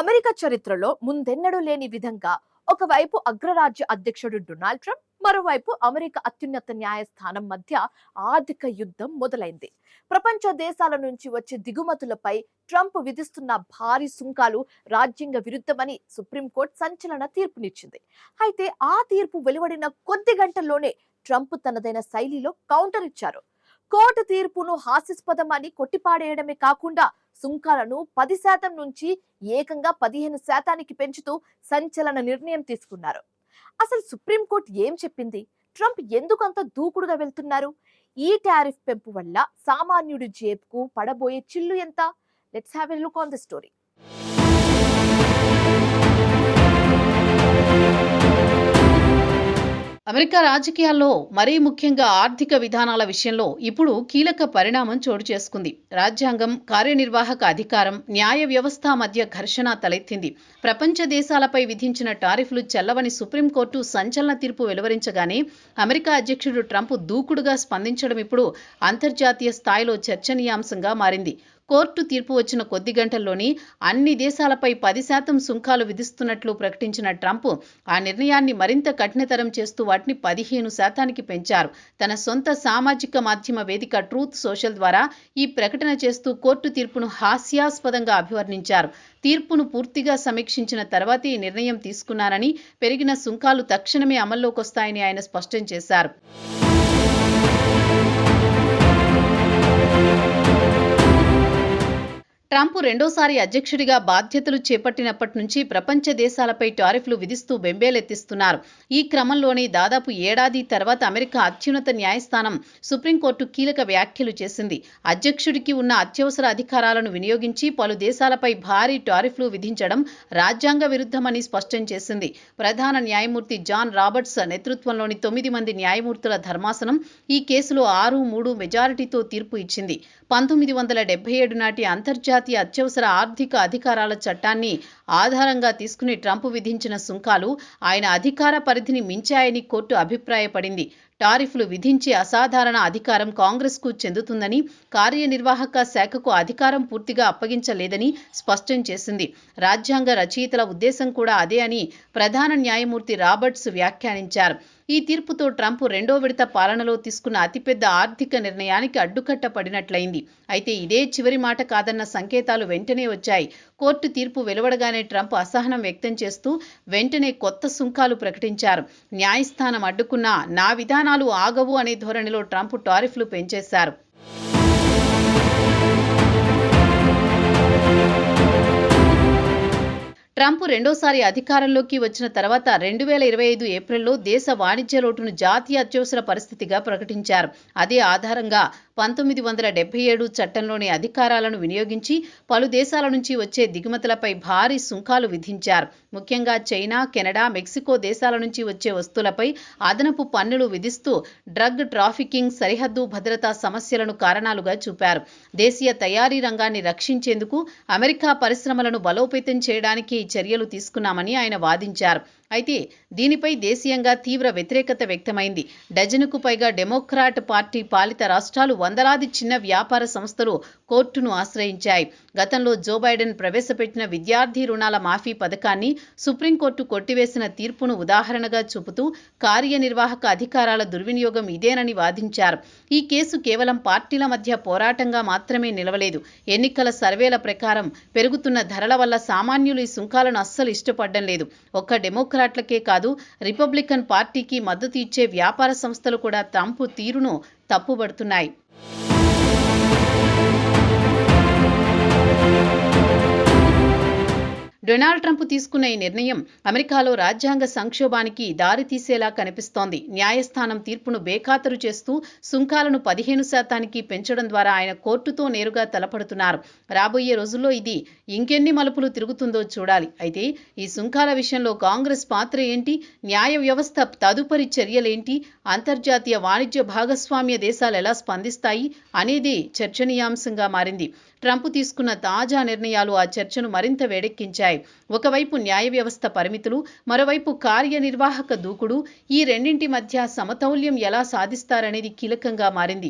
America చరిత్రలో ముందెన్నడూ లేని విధంగా ఒకవైపు అగ్రరాజ్య అధ్యక్షుడు డొనాల్డ్ ట్రంప్, మరోవైపు అమెరికా అత్యున్నత న్యాయస్థానం మధ్య ఆర్థిక యుద్ధం మొదలైంది. ప్రపంచ దేశాల నుంచి వచ్చే దిగుమతులపై ట్రంప్ విధిస్తున్న భారీ సుంకాలు రాజ్యాంగ విరుద్ధమని సుప్రీంకోర్టు సంచలన తీర్పునిచ్చింది. అయితే ఆ తీర్పు వెలువడిన కొద్ది గంటల్లోనే ట్రంప్ తనదైన శైలిలో కౌంటర్ ఇచ్చారు. కోర్టు తీర్పును హాస్యాస్పదమని కొట్టిపాడేయడమే కాకుండా సుంకాలను 10% నుంచి ఏకంగా 15% పెంచుతూ సంచలన నిర్ణయం తీసుకున్నారు. అసలు సుప్రీంకోర్టు ఏం చెప్పింది? ట్రంప్ ఎందుకు అంత దూకుడుగా వెళ్తున్నారు? ఈ టారిఫ్ పెంపు వల్ల సామాన్యుడి జేబుకు పడబోయే చిల్లు ఎంత? Let's have a look on the story. America రాజకీయాల్లో మరీ ముఖ్యంగా ఆర్థిక విధానాల విషయంలో ఇప్పుడు కీలక పరిణామం చోటు చేసుకుంది. రాజ్యాంగం, కార్యనిర్వాహక అధికారం, న్యాయ వ్యవస్థ మధ్య ఘర్షణ తలెత్తింది. ప్రపంచ దేశాలపై విధించిన టారిఫ్లు చెల్లవని సుప్రీంకోర్టు సంచలన తీర్పు వెలువరించగానే అమెరికా అధ్యక్షుడు ట్రంప్ దూకుడుగా స్పందించడం ఇప్పుడు అంతర్జాతీయ స్థాయిలో చర్చనీయాంశంగా మారింది. కోర్టు తీర్పు వచ్చిన కొద్ది గంటల్లోని అన్ని దేశాలపై 10% సుంకాలు విధిస్తున్నట్లు ప్రకటించిన ట్రంప్ ఆ నిర్ణయాన్ని మరింత కఠినతరం చేస్తూ వాటిని 15% పెంచారు. తన సొంత సామాజిక మాధ్యమ వేదిక ట్రూత్ సోషల్ ద్వారా ఈ ప్రకటన చేస్తూ కోర్టు తీర్పును హాస్యాస్పదంగా అభివర్ణించారు. తీర్పును పూర్తిగా సమీక్షించిన తర్వాతే ఈ నిర్ణయం తీసుకున్నారని, పెరిగిన సుంకాలు తక్షణమే అమల్లోకొస్తాయని ఆయన స్పష్టం చేశారు. ట్రంప్ రెండోసారి అధ్యక్షుడిగా బాధ్యతలు చేపట్టినప్పటి నుంచి ప్రపంచ దేశాలపై టారిఫ్లు విధిస్తూ బెంబేలెత్తిస్తున్నారు. ఈ క్రమంలోనే దాదాపు ఏడాది తర్వాత అమెరికా అత్యున్నత న్యాయస్థానం సుప్రీంకోర్టు కీలక వ్యాఖ్యలు చేసింది. అధ్యక్షుడికి ఉన్న అత్యవసర అధికారాలను వినియోగించి పలు దేశాలపై భారీ టారిఫ్లు విధించడం రాజ్యాంగ విరుద్ధమని స్పష్టం చేసింది. ప్రధాన న్యాయమూర్తి జాన్ రాబర్ట్స్ నేతృత్వంలోని 9 మంది న్యాయమూర్తుల ధర్మాసనం ఈ కేసులో 6-3 మెజారిటీతో తీర్పు ఇచ్చింది. 1977 నాటి అంతర్జాతీయ అత్యవసర ఆర్థిక అధికారాల చట్టాన్ని ఆధారంగా తీసుకుని ట్రంప్ విధించిన సుంకాలు ఆయన అధికార పరిధిని మించాయని కోర్టు అభిప్రాయపడింది. టారిఫ్లు విధించే అసాధారణ అధికారం కాంగ్రెస్కు చెందుతుందని, కార్యనిర్వాహక శాఖకు అధికారం పూర్తిగా అప్పగించలేదని స్పష్టం చేసింది. రాజ్యాంగ రచయితల ఉద్దేశం కూడా అదే అని ప్రధాన న్యాయమూర్తి రాబర్ట్స్ వ్యాఖ్యానించారు. ఈ తీర్పుతో ట్రంప్ రెండో విడత పాలనలో తీసుకున్న అతిపెద్ద ఆర్థిక నిర్ణయానికి అడ్డుకట్ట పడినట్లయింది. అయితే ఇదే చివరి మాట కాదన్న సంకేతాలు వెంటనే వచ్చాయి. కోర్టు తీర్పు వెలువడగానే ట్రంప్ అసహనం వ్యక్తం చేస్తూ వెంటనే కొత్త సుంకాలు ప్రకటించారు. న్యాయస్థానం అడ్డుకున్నా నా విధానాలు ఆగవు అనే ధోరణిలో ట్రంప్ టారిఫ్లు పెంచేశారు. ట్రంప్ రెండోసారి అధికారంలోకి వచ్చిన తర్వాత 2025 ఏప్రిల్లో దేశ వాణిజ్య లోటును జాతీయ అత్యవసర పరిస్థితిగా ప్రకటించారు. అదే ఆధారంగా 1977 చట్టంలోని అధికారాలను వినియోగించి పలు దేశాల నుంచి వచ్చే దిగుమతులపై భారీ సుంకాలు విధించారు. ముఖ్యంగా చైనా, కెనడా, మెక్సికో దేశాల నుంచి వచ్చే వస్తువులపై అదనపు పన్నులు విధిస్తూ డ్రగ్ ట్రాఫికింగ్, సరిహద్దు భద్రతా సమస్యలను కారణాలుగా చూపారు. దేశీయ తయారీ రంగాన్ని రక్షించేందుకు అమెరికా పరిశ్రమలను బలోపేతం చేయడానికి ఈ చర్యలు తీసుకున్నామని ఆయన వాదించారు. అయితే దీనిపై దేశీయంగా తీవ్ర వ్యతిరేకత వ్యక్తమైంది. డజనుకు పైగా డెమోక్రాట్ పార్టీ పాలిత రాష్ట్రాలు, వందలాది చిన్న వ్యాపార సంస్థలు కోర్టును ఆశ్రయించాయి. గతంలో జో బైడెన్ ప్రవేశపెట్టిన విద్యార్థి రుణాల మాఫీ పథకాన్ని సుప్రీంకోర్టు కొట్టివేసిన తీర్పును ఉదాహరణగా చూపుతూ కార్యనిర్వాహక అధికారాల దుర్వినియోగం ఇదేనని వాదించారు. ఈ కేసు కేవలం పార్టీల మధ్య పోరాటంగా మాత్రమే నిలవలేదు. ఎన్నికల సర్వేల ప్రకారం పెరుగుతున్న ధరల వల్ల సామాన్యులు ఈ సుంకాలను అస్సలు ఇష్టపడడం లేదు. ఒక్క డెమోక్రాట్లకే కాదు, రిపబ్లికన్ పార్టీకి మద్దతు ఇచ్చే వ్యాపార సంస్థలు కూడా ట్రంప్ తీరును తప్పుబడుతున్నాయి. డొనాల్డ్ ట్రంప్ తీసుకున్న ఈ నిర్ణయం అమెరికాలో రాజ్యాంగ సంక్షోభానికి దారితీసేలా కనిపిస్తోంది. న్యాయస్థానం తీర్పును బేఖాతరు చేస్తూ సుంకాలను 15% పెంచడం ద్వారా ఆయన కోర్టుతో నేరుగా తలపడుతున్నారు. రాబోయే రోజుల్లో ఇది ఇంకెన్ని మలుపులు తిరుగుతుందో చూడాలి. అయితే ఈ సుంకాల విషయంలో కాంగ్రెస్ పాత్ర ఏంటి? న్యాయ వ్యవస్థ తదుపరి చర్యలేంటి? అంతర్జాతీయ వాణిజ్య భాగస్వామ్య దేశాలు ఎలా స్పందిస్తాయి అనేది చర్చనీయాంశంగా మారింది. ట్రంప్ తీసుకున్న తాజా నిర్ణయాలు ఆ చర్చను మరింత వేడెక్కించాయి. ఒకవైపు న్యాయ వ్యవస్థ పరిమితులు, మరోవైపు కార్యనిర్వాహక దూకుడు, ఈ రెండింటి మధ్య సమతౌల్యం ఎలా సాధిస్తారనేది కీలకంగా మారింది.